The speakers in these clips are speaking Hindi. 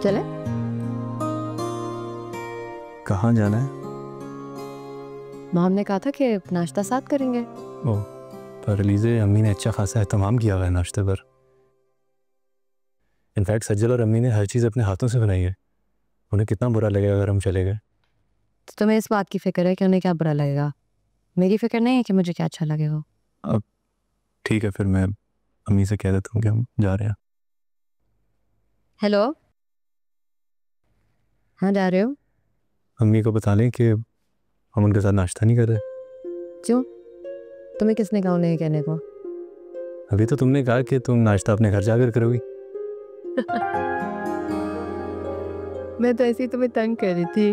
चले? कहाँ जाना है? मॉम ने कहा था कि नाश्ता साथ करेंगे। ओह, पर अलीज़े अम्मी ने अच्छा खासा एहतमाम किया हुआ है नाश्ते पर। इनफैक्ट सज्जल और अम्मी ने हर चीज़ अपने हाथों से बनाई है। उन्हें कितना बुरा लगेगा अगर हम चले गए। तो तुम्हें इस बात की फिक्र है कि उन्हें क्या बुरा लगेगा? मेरी फिक्र नहीं है कि मुझे क्या अच्छा लगेगा। अब ठीक है, फिर मैं अम्मी से कह देता हूँ कि हम जा रहे हैं। हेलो, हाँ जा रहे हो? अम्मी को बता लें कि हम उनके साथ नाश्ता नहीं कर रहे। क्यों? तुम्हें किसने कहा उन्हें कहने को? अभी तो तुमने कहा कि तुम नाश्ता अपने घर जाकर करोगी। मैं तो ऐसे ही तुम्हें तंग कर रही थी।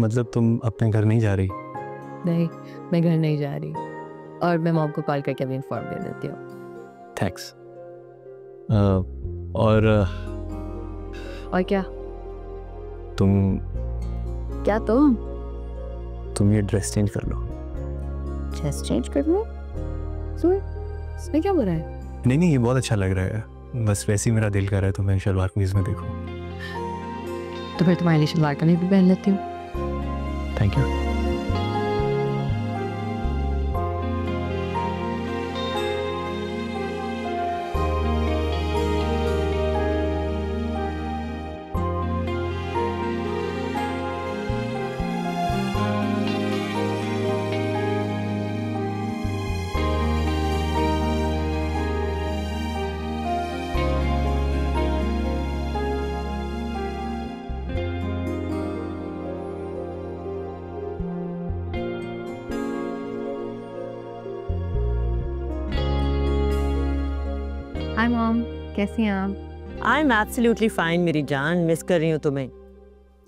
मतलब तुम अपने घर नहीं जा रही? नहीं, मैं घर नहीं जा रही, और मैं मॉम को कॉल करके अभी इन्फॉर्म दे देती हूँ। थैंक्स। और क्या? क्या तुम ये ड्रेस चेंज कर लो। ड्रेस चेंज कर लो? इसमें क्या बुरा है? नहीं, ये बहुत अच्छा लग रहा है। बस वैसे ही मेरा दिल कर रहा है तो मैं शलवार कमीज में देखूं। तो फिर तुम्हारे लिए शलवार कमीज भी पहन लेती हूँ। Thank you. हाय मॉम, कैसी हैं आप? आई एम एब्सोल्युटली फाइन मेरी जान, मिस कर रही हूँ तुम्हें।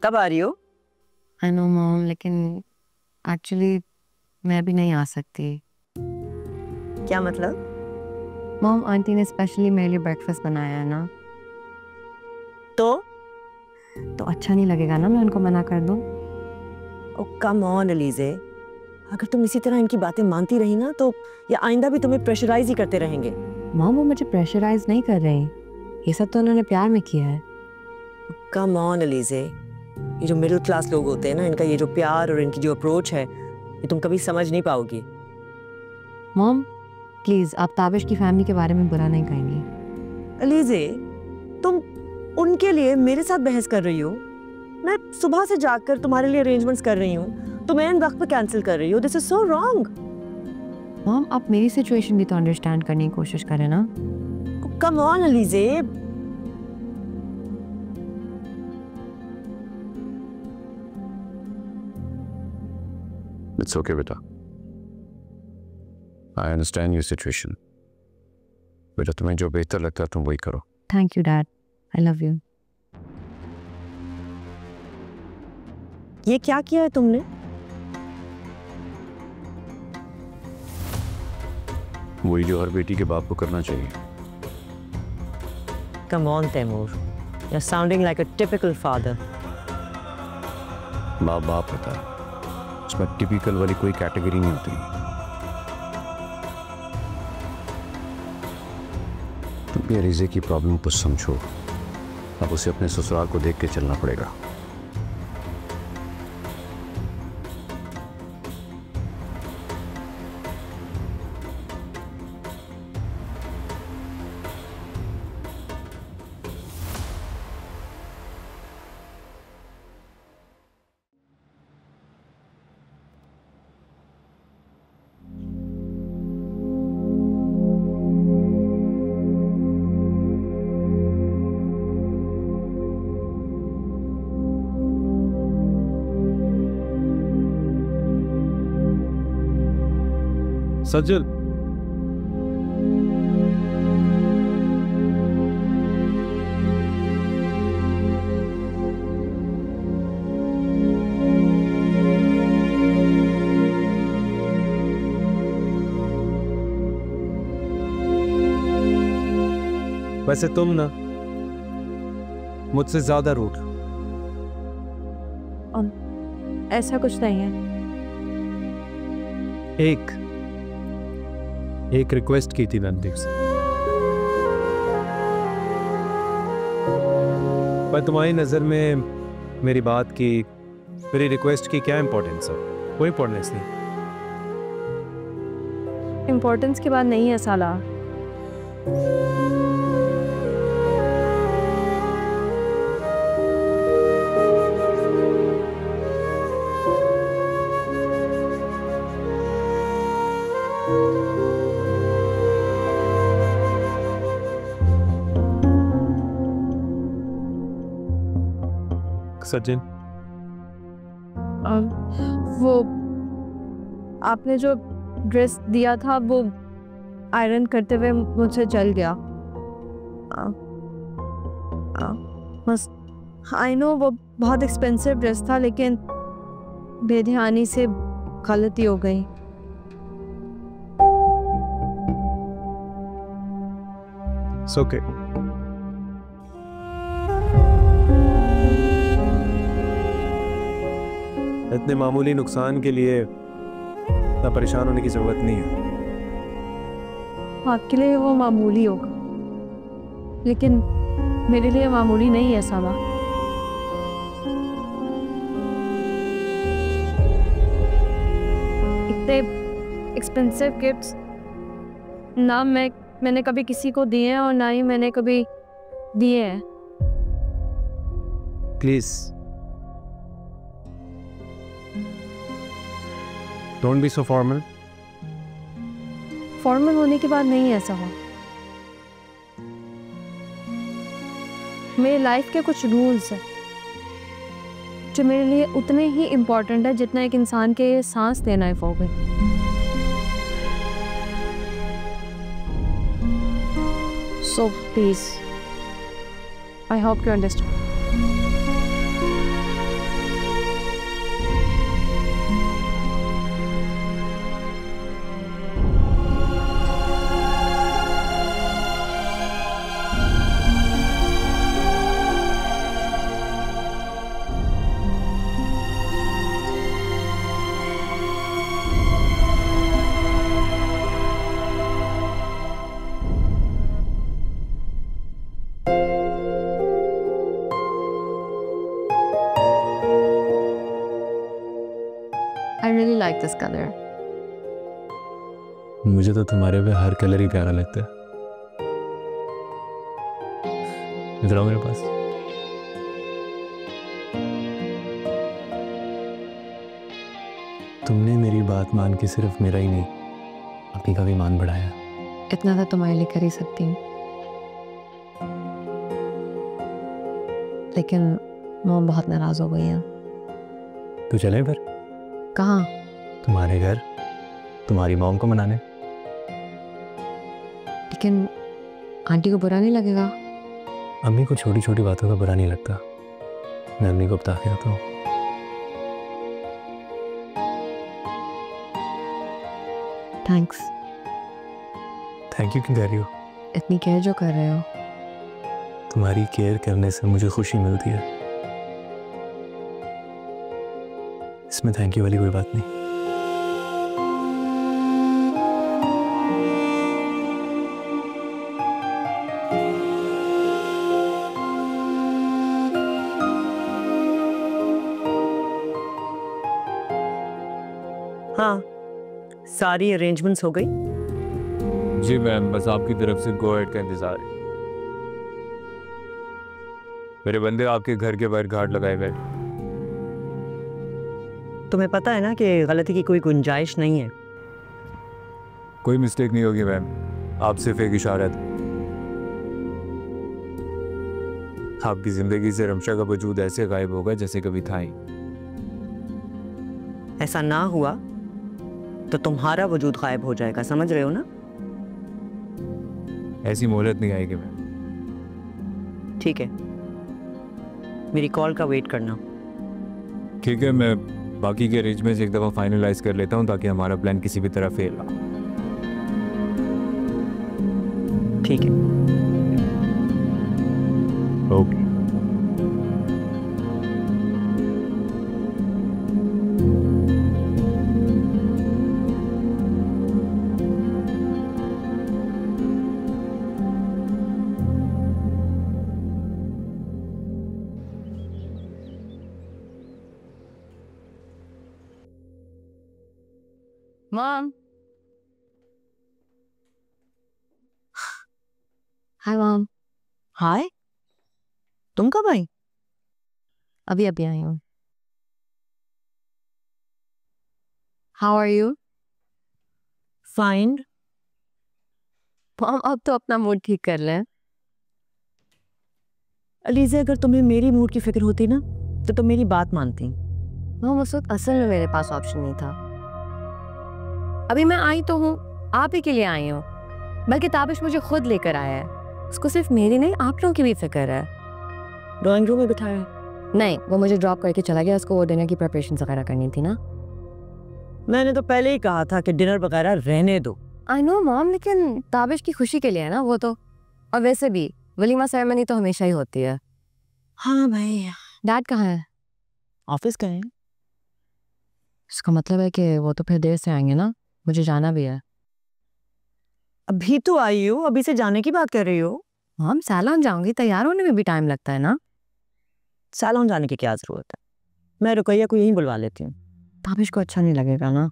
कब आ रही हो? आई नो मॉम, लेकिन एक्चुअली मैं अभी नहीं आ सकती। क्या मतलब? मॉम, आंटी ने स्पेशली मेरे लिए ब्रेकफास्ट बनाया है ना। तो अच्छा नहीं लगेगा ना मैं उनको मना कर दूं? ओ कम ऑन अलीज़े, अगर तुम इसी तरह इनकी बातें मानती रही ना तो ये आइंदा भी तुम्हें प्रेशराइज ही करते रहेंगे। मॉम, वो मुझे प्रेशराइज नहीं कर रहे, ये सब तो उन्होंने प्यार में किया है। कम ऑन अलीज़े, ये जो मिडिल क्लास लोग होते हैं ना, इनका ये जो प्यार और इनकी जो अप्रोच है, ये तुम कभी समझ नहीं पाओगी। मॉम प्लीज, आप ताबिश की फैमिली के बारे में बुरा नहीं कहेंगी। अलीज़े, तुम उनके लिए मेरे साथ बहस कर रही हो। मैं सुबह से जाकर तुम्हारे लिए अरेंजमेंट्स कर रही हूँ, तुम एन वक्त पे कैंसिल कर रही हो। This is so wrong. Mom, आप मेरी सिचुएशन भी तो अंडरस्टैंड करने की कोशिश करें ना। Come on Alizeh, It's okay, बेटा। I understand your situation. बेटा, तुम्हें जो बेहतर लगता है तुम वही करो। Thank you dad, I love you. ये क्या किया है तुमने? वही जो हर बेटी के बाप को करना चाहिए। Come on, Taimur. You're sounding like a typical father. बाप बाप होता है, उसमें टिपिकल वाली कोई कैटेगरी नहीं होती। तुम भी अलीज़े की प्रॉब्लम को समझो। अब उसे अपने ससुराल को देख के चलना पड़ेगा। सज्जल, वैसे तुम ना मुझसे ज्यादा रूठ। ऐसा कुछ नहीं है। एक रिक्वेस्ट की थी रणदीप से। पर तुम्हारी नज़र में मेरी बात की, मेरी रिक्वेस्ट की क्या इम्पोर्टेंस है? कोई इम्पोर्टेंस नहीं। इम्पोर्टेंस की बात नहीं है साला। सचिन, वो आपने जो ड्रेस दिया था वो आयरन करते हुए मुझसे जल गया। बस आई नो वो बहुत एक्सपेंसिव ड्रेस था, लेकिन बेध्यानी से गलती हो गई। It's okay. इतने मामूली नुकसान के लिए इतना परेशान होने की जरूरत नहीं है। आपके लिए वो मामूली होगा, लेकिन मेरे लिए मामूली नहीं है साला। इतने एक्सपेंसिव गिफ्ट्स ना मैंने कभी किसी को दिए हैं और ना ही मैंने कभी दिए हैं। Please don't be so formal. Formal होने की बात नहीं है साला। मेरे लाइफ के कुछ रूल्स हैं जो मेरे लिए उतने ही इम्पोर्टेंट है जितना एक इंसान के सांस लेना है फॉर में। So please, I hope you understand. I really like this color. मुझे तो तुम्हारे पे हर कलर ही प्यारा लगता है। इधर आओ मेरे पास। तुमने मेरी बात मान के सिर्फ मेरा ही नहीं, आपी का भी मान बढ़ाया। इतना तो तुम्हारे लिए कर ही सकती हूँ, लेकिन मॉम बहुत नाराज हो गई है। तो चलें फिर? कहाँ? तुम्हारे घर, तुम्हारी मॉम को मनाने। लेकिन आंटी को बुरा नहीं लगेगा? अम्मी को छोटी छोटी बातों का बुरा नहीं लगता। मैं अम्मी को बता के आता हूँ। थैंक्स। थैंक यू क्यों कह रही हो? इतनी केयर जो कर रहे हो। तुम्हारी केयर करने से मुझे खुशी मिलती है, इसमें थैंक यू वाली कोई बात नहीं। हाँ, सारी अरेंजमेंट्स हो गई? जी मैम, बस आपकी तरफ से गो अहेड का इंतजार है। मेरे बंदे आपके घर के बाहर घाट लगाए हुए। तुम्हें पता है ना कि गलती की कोई गुंजाइश नहीं है। कोई मिस्टेक नहीं होगी मैम, आप सिर्फ एक इशारा था। आपकी जिंदगी से रमशा का वजूद ऐसे गायब होगा जैसे कभी था ही। ऐसा ना हुआ तो तुम्हारा वजूद गायब हो जाएगा, समझ रहे हो ना? ऐसी मोहलत नहीं आएगी मैम। ठीक है, मेरी कॉल का वेट करना। ठीक है, मैं बाकी के अरेंजमेंट्स एक दफ़ा फाइनलाइज कर लेता हूँ ताकि हमारा प्लान किसी भी तरह फेल ना। ठीक है। Okay. Mom. Hi mom. Hi, तुम कब आई? अभी अभी आई हूँ। How are you? Fine. Mom अब तो अपना मूड ठीक कर लें। अलीज़े, अगर तुम्हें मेरी मूड की फिक्र होती ना तो तुम मेरी बात मानती। मॉम उस वक्त असल में मेरे पास ऑप्शन नहीं था। अभी मैं आई तो हूँ, आप ही के लिए आई हूँ, बल्कि ताबिश मुझे खुद लेकर आया है। उसको सिर्फ मेरी नहीं आप लोगों की भी फिक्र है। ड्राइंग रूम में बिठाया है? नहीं, वो मुझे ड्रॉप करके चला गया। उसको वो डिनर की प्रिपरेशन वगैरह करनी थी ना। मैंने तो पहले ही कहा था कि डिनर वगैरह रहने दो। आई नो मॉम, लेकिन ताबिश की खुशी के लिए है ना वो तो। और वैसे भी वलीमा सेरेमनी तो हमेशा ही होती है। हाँ भाई। डैड कहाँ है? ऑफिस गए हैं। इसका मतलब है कि वो तो फिर देर से आएंगे ना, मुझे जाना भी है। अभी तो आई हो, अभी से जाने की बात कर रही हो? मॉम सैलून जाऊंगी, तैयार होने में भी टाइम लगता है ना। सैलून जाने की क्या जरूरत है? मैं रुकैया को यहीं बुलवा लेती हूँ। ताबिश को अच्छा नहीं लगेगा ना।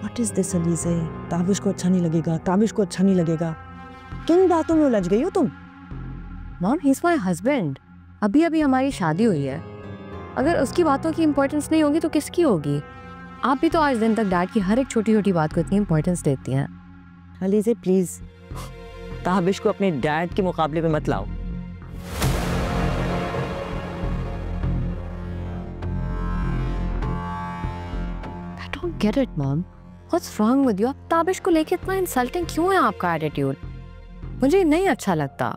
What is this Alizeh? Tabish को अच्छा नहीं लगेगा, ताबिश को अच्छा नहीं लगेगा। किन बातों में उलझ गई हो तुम? Mom he is my husband. अभी अभी हमारी शादी हुई है। अगर उसकी बातों की इंपॉर्टेंस नहीं होगी तो किसकी होगी? आप भी तो आज दिन तक डैड की हर एक छोटी छोटी बात को इतनी इंपॉर्टेंस देती हैं। अलीज़े प्लीज, ताबिश को अपने डैड के मुकाबले में मत लाओ। I don't get it, Mom. What's wrong with you? आप ताबिश को लेके इतना इंसल्टिंग क्यों है आपका एटीट्यूड? मुझे नहीं अच्छा लगता।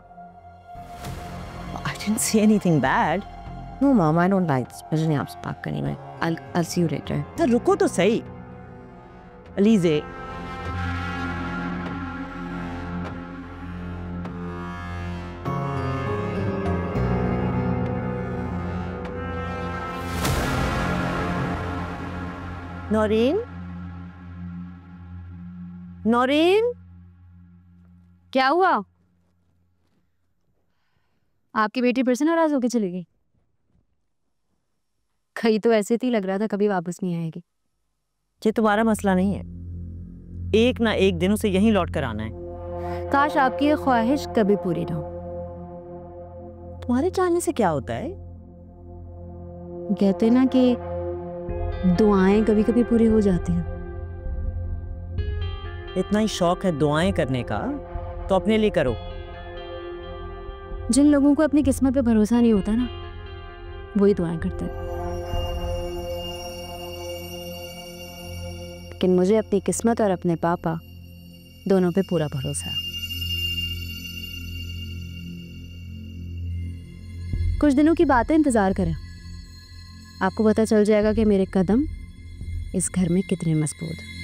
I didn't say anything bad. No, Mom, I don't like this. मुझे नहीं आपसे बात करनी है। I'll see you later. रुको तो सही। अलीज़े, नौरीन, नौरीन, क्या हुआ? आपकी बेटी फिर से नाराज होकर चली गई? कहीं तो ऐसे ही लग रहा था कभी वापस नहीं आएगी। ये तुम्हारा मसला नहीं है। एक ना एक दिन उसे यहीं लौट कर आना है। काश आपकी ये ख्वाहिश कभी पूरी ना हो। तुम्हारे चाहने से क्या होता है? कहते ना कि दुआएं कभी कभी पूरी हो जाती हैं। इतना ही शौक है दुआएं करने का तो अपने लिए करो। जिन लोगों को अपनी किस्मत पे भरोसा नहीं होता ना, वही दुआएं करते हैं। लेकिन मुझे अपनी किस्मत और अपने पापा दोनों पे पूरा भरोसा है। कुछ दिनों की बातें इंतजार करें, आपको पता चल जाएगा कि मेरे कदम इस घर में कितने मजबूत हैं।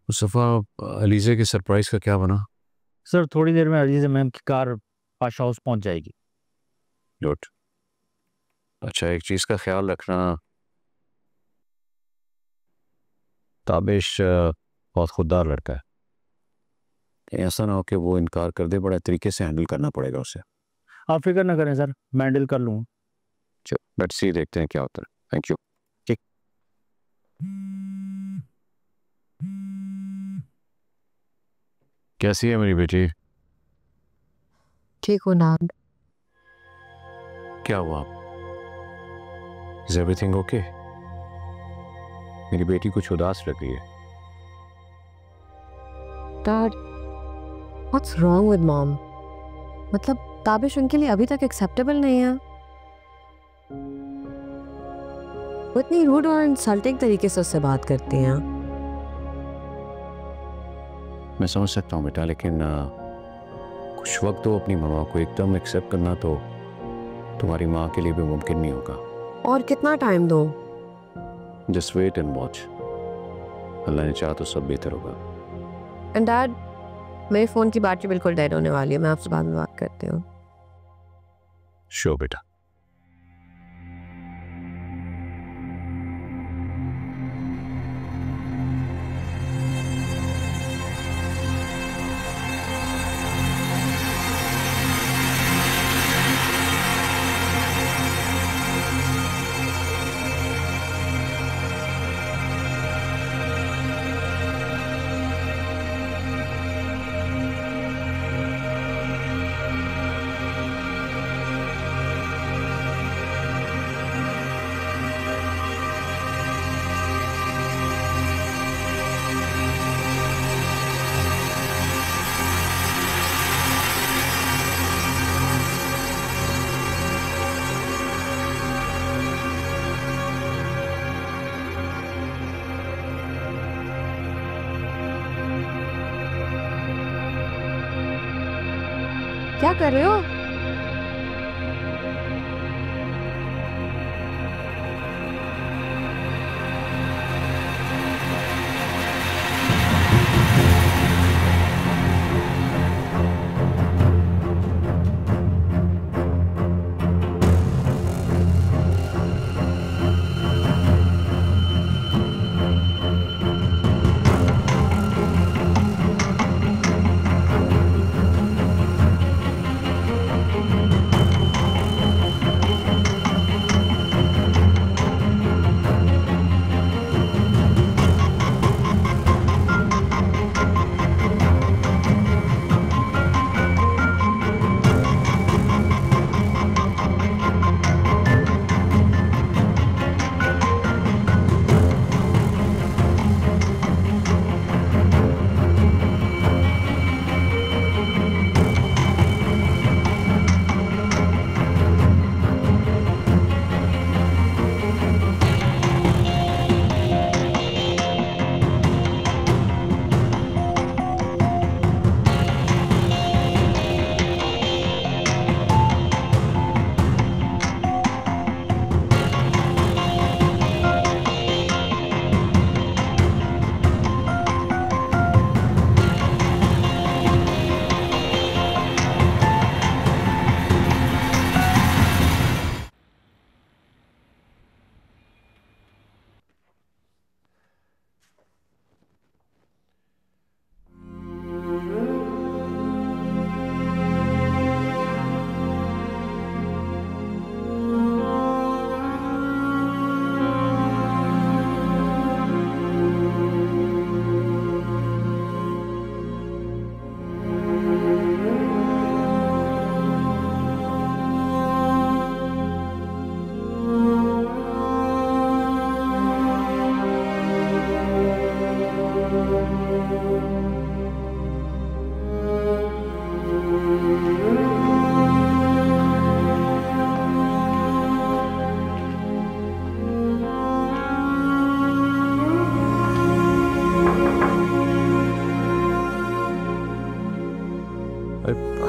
मुस्तफ़ा, अलीज़े के सरप्राइज का क्या बना? सर थोड़ी देर में अजीज़ मैम की कार पाशा हाउस पहुंच जाएगी। गुड। अच्छा, एक चीज़ का ख्याल रखना, ताबिश बहुत खुददार लड़का है। ऐसा ना हो कि वो इनकार कर दे, बड़े तरीके से हैंडल करना पड़ेगा उसे। आप फिक्र ना करें सर, मैं हैंडल कर लूँगा। चलो लेट्स सी, देखते हैं क्या होता है। Thank you. ठीक। कैसी है मेरी बेटी? ठीक हो ना? क्या हुआ? Is everything okay? मेरी बेटी कुछ उदास लग रही है। Dad, what's wrong with mom? मतलब ताबिश उनके लिए अभी तक एक्सेप्टेबल नहीं है। वो इतनी रूड और इंसल्टिंग तरीके से उससे बात करती हैं। मैं समझ सकता हूँ बेटा, लेकिन कुछ वक्त तो अपनी मामा को एकदम एक्सेप्ट करना तो तुम्हारी माँ के लिए भी मुमकिन नहीं होगा। और कितना टाइम दो? Just wait and watch. Allah ने चाहा तो सब बेहतर होगा। एंड डैड, मेरे फ़ोन की बैटरी बिल्कुल डेड होने वाली है, मैं आपसे बाद में बात करती हूँ। शो बेटा। क्या कर रहे हो?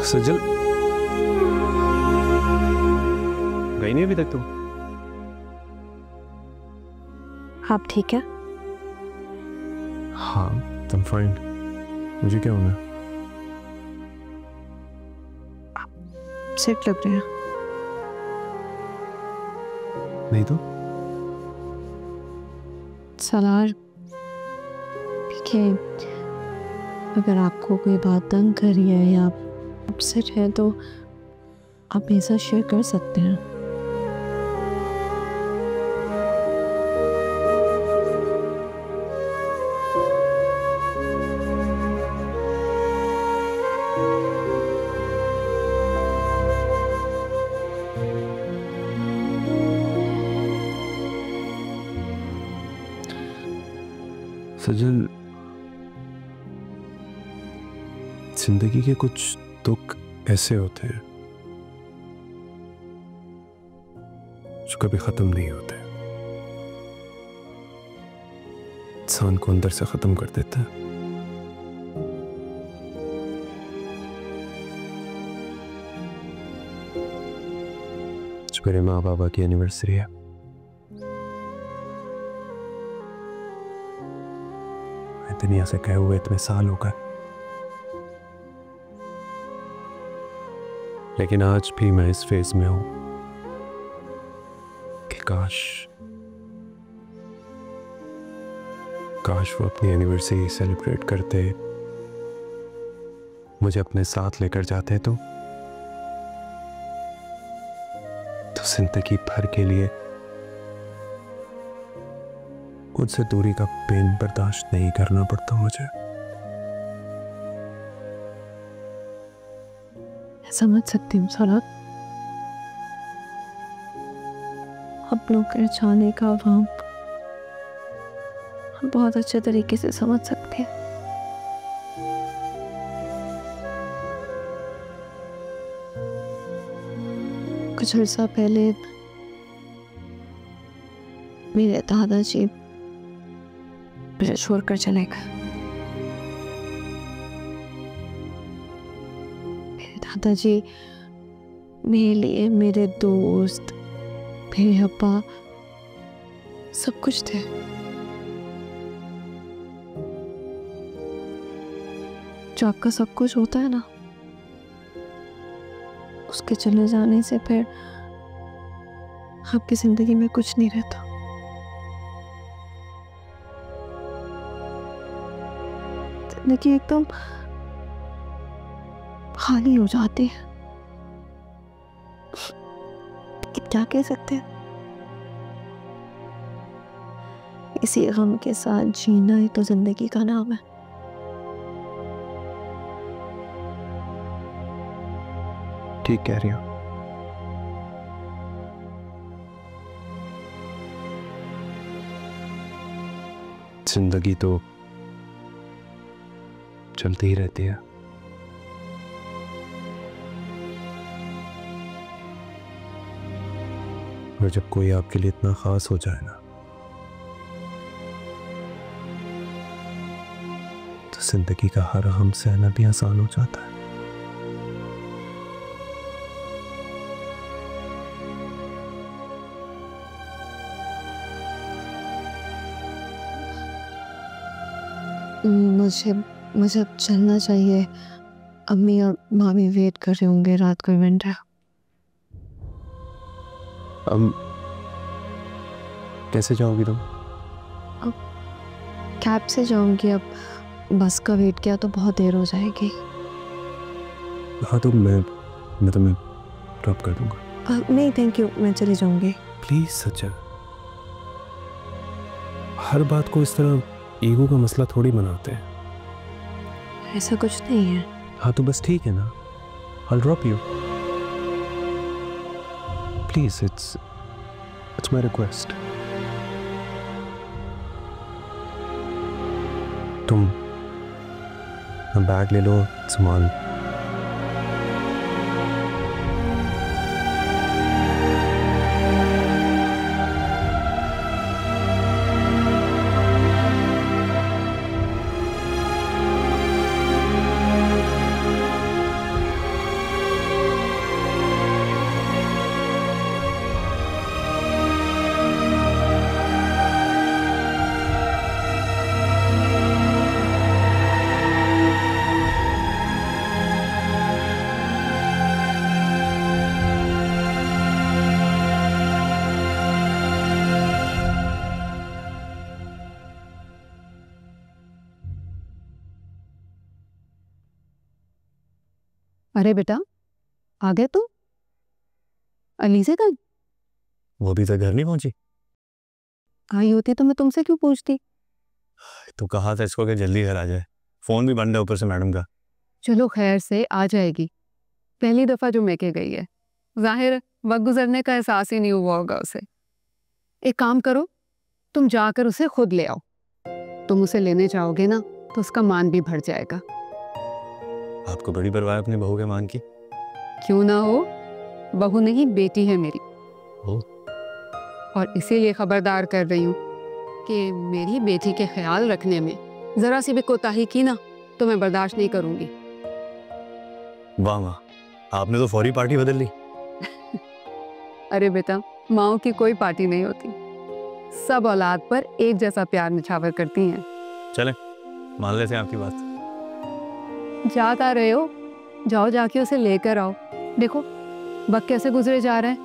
सजल गई नहीं अभी तक तुम? आप ठीक है? हाँ, तुम फाइन। मुझे क्या होना? सिक लग रहे हैं। नहीं तो सलार देखिए, अगर आपको कोई बात तंग कर रही है या अपसेट है तो आप मेरे साथ शेयर कर सकते हैं। सजल, जिंदगी के कुछ दुख ऐसे होते हैं जो कभी खत्म नहीं होते, इंसान को अंदर से खत्म कर देता है। आज मेरे माँ बाबा की एनिवर्सरी है। मैं दुनिया से गए हुए इतने साल हो गए। लेकिन आज भी मैं इस फेज में हूं कि काश वो अपनी एनिवर्सरी सेलिब्रेट करते, मुझे अपने साथ लेकर जाते तो जिंदगी भर के लिए उनसे दूरी का पेन बर्दाश्त नहीं करना पड़ता मुझे। समझ सकती हूँ सौरभ, अपनों के जाने का हम बहुत अच्छे तरीके से समझ सकते हैं। कुछ अर्सा पहले मेरे दादाजी मुझे छोड़कर चले गए। मेरे दादाजी मेरे लिए मेरे दोस्त, मेरे अब्बा, सब कुछ थे। जो आपका सब कुछ होता है ना, उसके चले जाने से फिर आपकी जिंदगी में कुछ नहीं रहता। जिंदगी एकदम खाली हो जाती है। क्या कह सकते हैं, इसी गम के साथ जीना ही तो जिंदगी का नाम है। ठीक कह रही हो। जिंदगी तो चलती ही रहती है। और जब कोई आपके लिए इतना खास हो जाए ना, तो जिंदगी का हर गम सहना भी आसान हो जाता है। मुझे अब चलना चाहिए। अम्मी और मामी वेट कर रहे होंगे, रात को इवेंट है। कैसे जाओगी तुम? अब कैब से जाऊंगी। अब बस का वेट किया तो बहुत देर हो जाएगी। हाँ तो मैं तुम्हें ड्रॉप कर दूंगा। नहीं थैंक यू, मैं चली जाऊंगी। प्लीज सच्चा, हर बात को इस तरह ईगो का मसला थोड़ी बनाते हैं। ऐसा कुछ नहीं है। हाँ तो बस ठीक है ना, I'll drop you. Please, it's my request. तुम बैग ले लो, सामान। अरे बेटा, आ गए तुम? अलीज़ा का वो अभी तक घर नहीं पहुंची? आई होती तो मैं तुमसे क्यों पूछती। तो कहा था इसको कि जल्दी घर आ जाए, फोन भी बंद है ऊपर से मैडम का। चलो खैर से आ जाएगी। पहली दफा जो मैके गई है, जाहिर वक्त गुजरने का एहसास ही नहीं हुआ होगा उसे। एक काम करो, तुम जाकर उसे खुद ले आओ। तुम उसे लेने जाओगे ना तो उसका मान भी बढ़ जाएगा। आपको बड़ी परवाह है अपनी बहू के मान की? क्यों ना हो, बहू नहीं बेटी है मेरी। ओ। और इसीलिए खबरदार कर रही हूँ कि मेरी बेटी के ख्याल रखने में जरा सी भी कोताही की ना तो मैं बर्दाश्त नहीं करूंगी। वाह माँ, आपने तो फौरी पार्टी बदल ली। अरे बेटा, माओ की कोई पार्टी नहीं होती, सब औलाद पर एक जैसा प्यार निछावर करती हैं। चले मान लेते हैं आपकी बात। जा रहे हो, जाओ जाके उसे लेकर आओ। देखो वक्त कैसे गुजरे जा रहा है,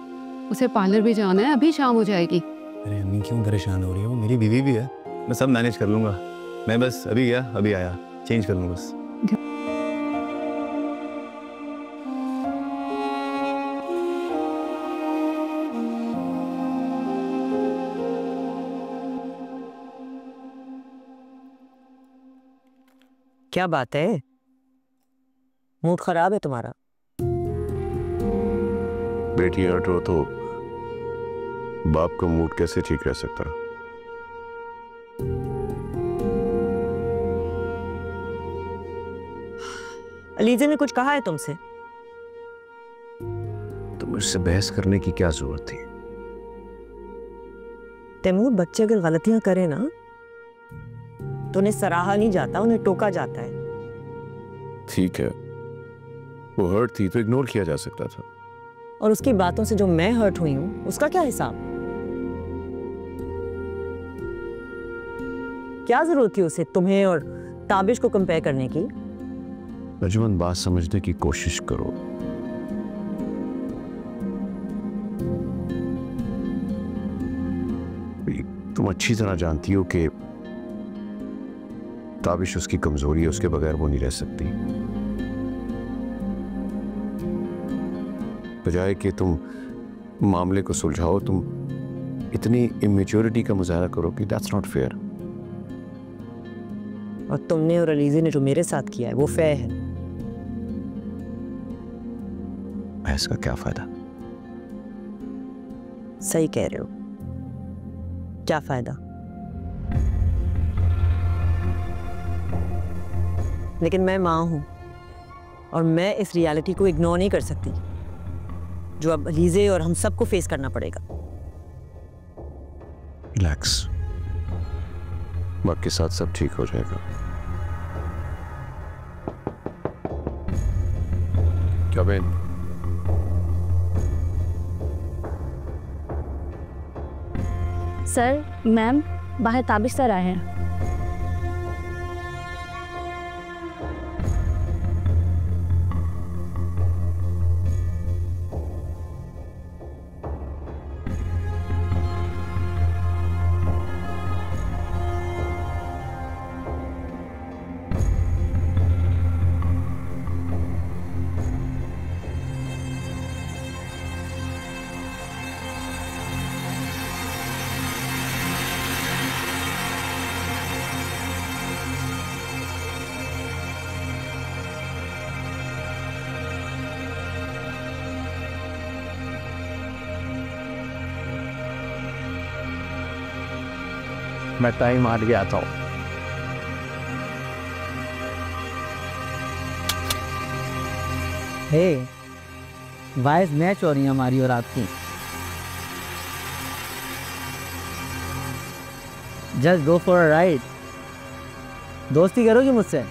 उसे पार्लर भी जाना है, अभी शाम हो जाएगी। अरे अम्मी क्यों परेशान हो रही है, वो मेरी बीवी भी है, मैं सब मैनेज कर लूँगा। मैं बस अभी गया अभी आया, चेंज कर लूँ बस। क्या बात है, मूड खराब है तुम्हारा? बेटी हर्ट हो तो बाप का मूड कैसे ठीक रह सकता? अलीज़ा ने कुछ कहा है तुमसे? तो मुझसे बहस करने की क्या जरूरत थी? तैमूर, बच्चे अगर गलतियां करें ना तो उन्हें सराहा नहीं जाता, उन्हें टोका जाता है। ठीक है, वो हर्ट थी तो इग्नोर किया जा सकता था। और उसकी बातों से जो मैं हर्ट हुई हूं उसका क्या हिसाब? क्या जरूरत थी उसे तुम्हें और ताबिश को कंपेयर करने की? अंजुमन, बात समझने की कोशिश करो। तुम अच्छी तरह जानती हो कि ताबिश उसकी कमजोरी है, उसके बगैर वो नहीं रह सकती। बजाय कि तुम मामले को सुलझाओ, तुम इतनी इमेच्योरिटी का मुजाहरा करो कि दैट्स नॉट फेयर। और तुमने और अलीज़ा ने जो मेरे साथ किया है वो फेयर है। बहस का क्या फायदा? सही कह रहे हो, क्या फायदा? लेकिन मैं माँ हूं और मैं इस रियलिटी को इग्नोर नहीं कर सकती जो अब अलीज़े और हम सबको फेस करना पड़ेगा। रिलैक्स, वक्त के साथ सब ठीक हो जाएगा। क्या बहन? सर, मैम, बाहर ताबिश सर आए हैं। मैं टाइम आ गया था। हे, वाइस मैच हो रही है हमारी और आपकी। Just go for a ride. दोस्ती करोगी मुझसे?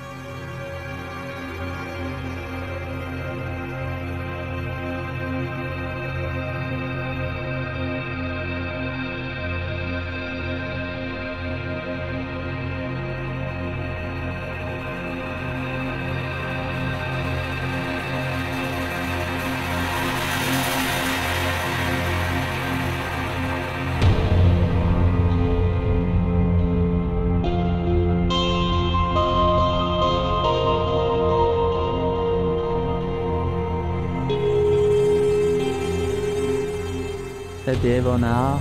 देवो ना।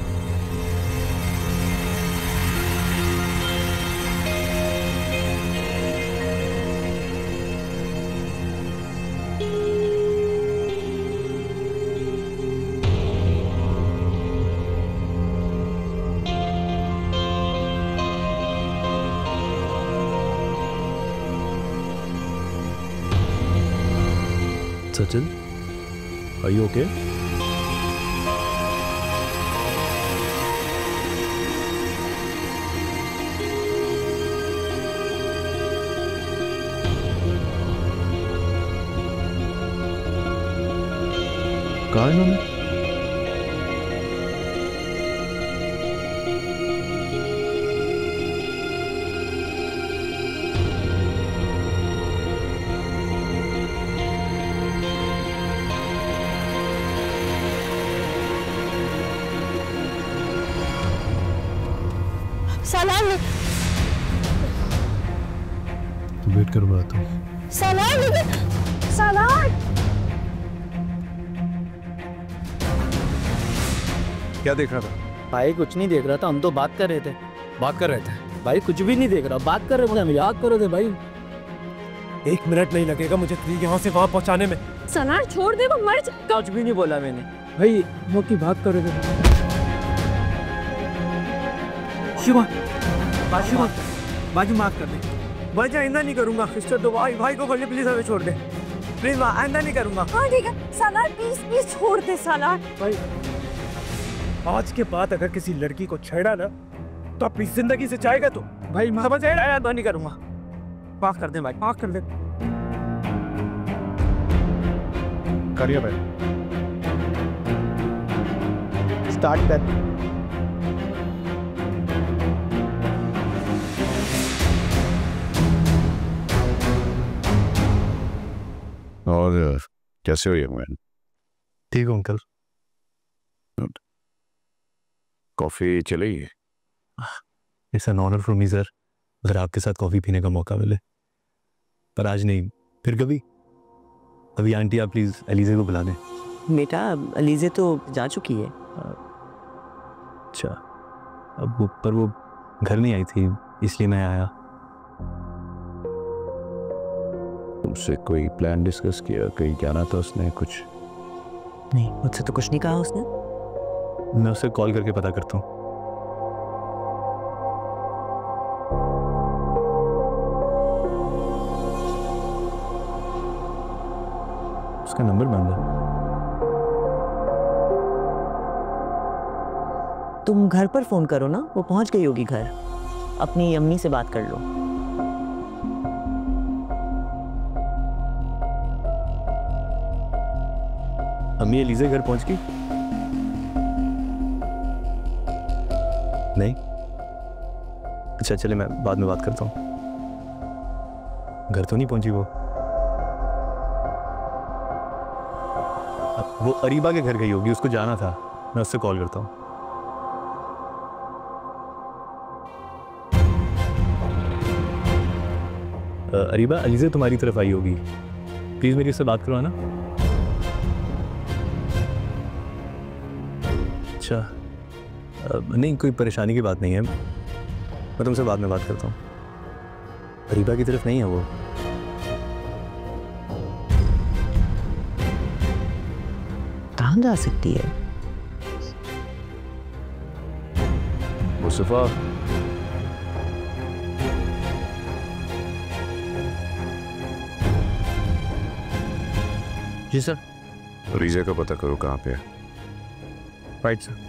Sachin, are you okay? कहाँ है इन्होंने? सालार वेट करो, आता हूँ। सालार क्या देख रहा था? भाई कुछ नहीं देख रहा था, हम तो बात कर रहे थे। बात कर रहे थे? भाई कुछ भी नहीं देख रहा, बात कर रहे थे, हम याद कर रहे थे भाई। 1 मिनट नहीं लगेगा मुझे यहाँ से वहां पहुंचाने में। सलार छोड़ दे, वो मर जाएगा। कुछ भी नहीं बोला मैंने भाई वो की बात कर रहे थे। शिवा, शिवा, बाजू माफ कर दे। भाई आइंदा नहीं करूंगा। सिस्टर तो भाई को बोलिए प्लीज हमें छोड़ दे, प्लीज आइंदा नहीं करूंगा। हाँ ठीक है सालार, प्लीज छोड़ दे सालार। भाई आज के बाद अगर किसी लड़की को छेड़ा ना तो अपनी जिंदगी से जाएगा। तो भाई समझ आया, नहीं करूंगा। माफ कर दे भाई, माफ कर दे। करिए भाई, स्टार्ट कर। और कैसे हो ये मैन? ठीक हूँ अंकल। कॉफी चलेगी? It's an honour for me sir, अगर आपके साथ कॉफी पीने का मौका मिले, पर आज नहीं, फिर कभी। अभी आंटी आप प्लीज एलिजे को बुला दें। बेटा अलीजे तो जा चुकी है। अच्छा, अब वो पर वो घर नहीं आई थी इसलिए मैं आया। तुमसे कोई प्लान डिस्कस किया? कहीं जाना था उसने? कुछ नहीं, मुझसे तो कुछ नहीं कहा उसने। मैं उसे कॉल करके पता करता हूँ। उसका नंबर मांगा। तुम घर पर फोन करो ना, वो पहुंच गई होगी घर। अपनी अम्मी से बात कर लो। अम्मी एलिजे घर पहुंच गई? नहीं? अच्छा चले, मैं बाद में बात करता हूँ। घर तो नहीं पहुंची वो? वो अरीबा के घर गई होगी, उसको जाना था। मैं उससे कॉल करता हूँ। अरीबा, अलीजे तुम्हारी तरफ आई होगी, प्लीज मेरी उससे बात करवाना। अच्छा, नहीं कोई परेशानी की बात नहीं है, मैं तुमसे बाद में बात करता हूँ। अरीबा की तरफ नहीं है वो? कहाँ जा सकती है? मुस्तफा, जी सर। रीजा का पता करो कहाँ पे है। Right sir.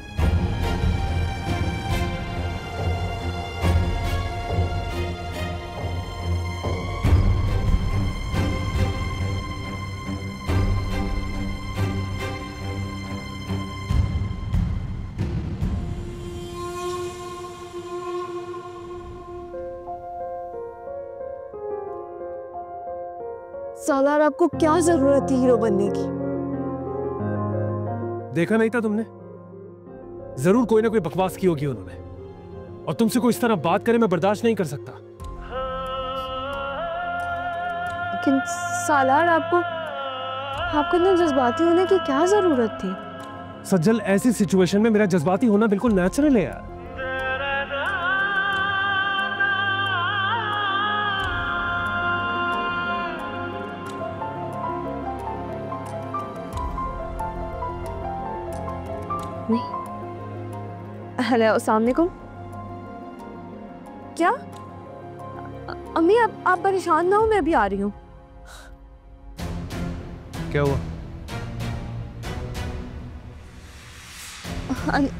सालार, आपको क्या जरूरत थी हीरो बनने की? देखा नहीं था तुमने? जरूर कोई ना कोई बकवास की होगी उन्होंने, और तुमसे कोई इस तरह बात करे मैं बर्दाश्त नहीं कर सकता। लेकिन सालार, आपको इतना जज्बाती होने की क्या जरूरत थी? सज्जल, ऐसी सिचुएशन में मेरा जज्बाती होना बिल्कुल नेचुरल है यार। हेलो, अस्सलाम वालेकुम। क्या अम्मी, आप परेशान ना हो, मैं अभी आ रही हूँ। क्या हुआ?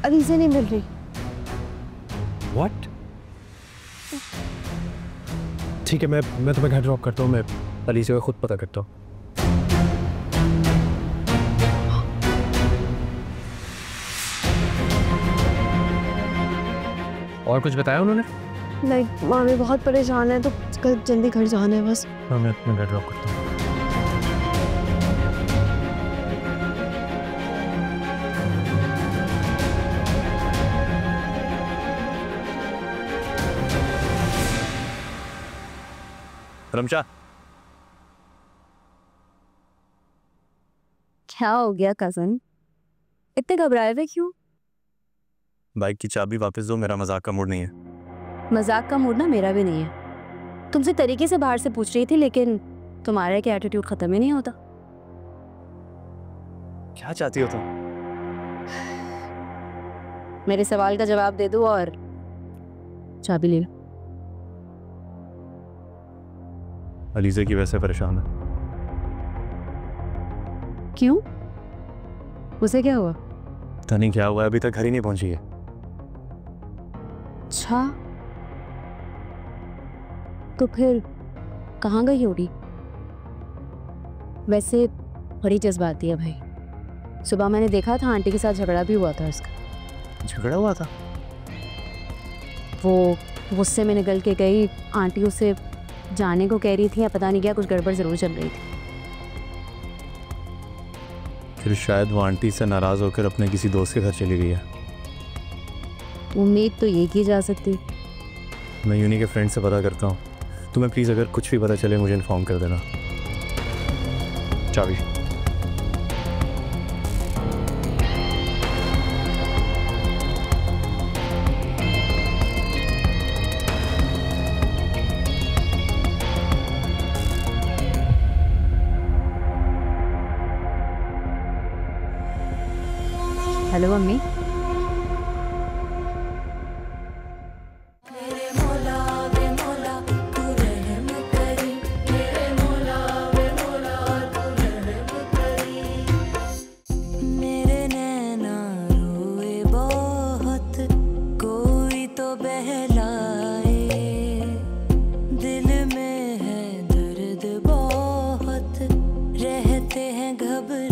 अलीजे नहीं मिल रही। व्हाट? ठीक है, मैं तुम्हें घर ड्रॉप करता हूँ। मैं अलीजे को खुद पता करता हूँ। और कुछ बताया उन्होंने? नहीं, मामी बहुत परेशान है, तो कल जल्दी घर जाना है बस। हाँ, मैं तुम्हें घर ड्रॉप करता हूँ। रमशा, क्या हो गया कजन, इतने घबराए हुए क्यों? बाइक की चाबी वापस दो, मेरा मजाक का मूड नहीं है। मजाक का मूड ना मेरा भी नहीं है। तुमसे तरीके से बाहर से पूछ रही थी, लेकिन तुम्हारा क्या एटीट्यूड खत्म ही नहीं होता। क्या चाहती हो तुम? मेरे सवाल का जवाब दे दो और चाबी ले लो। अलीज़े की वजह से परेशान है। क्यों? उसे क्या हुआ? पता नहीं क्या हुआ, अभी तक घर ही नहीं पहुंची है। अच्छा, तो फिर कहाँ गई होगी? वैसे बड़ी जज्बाती है भाई। सुबह मैंने देखा था आंटी के साथ झगड़ा भी हुआ था उसका। झगड़ा हुआ था? वो गुस्से में निकल के गई, आंटी उसे जाने को कह रही थी या पता नहीं क्या, कुछ गड़बड़ जरूर चल रही थी। फिर शायद वो आंटी से नाराज होकर अपने किसी दोस्त के घर चली गई है। उम्मीद तो ये की जा सकती। मैं यूनी के फ्रेंड से पता करता हूँ। तुम्हें प्लीज़ अगर कुछ भी पता चले मुझे इन्फॉर्म कर देना। चाबी। Hello mummy. मेरे नैना रोए बहुत, कोई तो बहलाए, दिल में है दर्द बहुत, रहते हैं घबराए।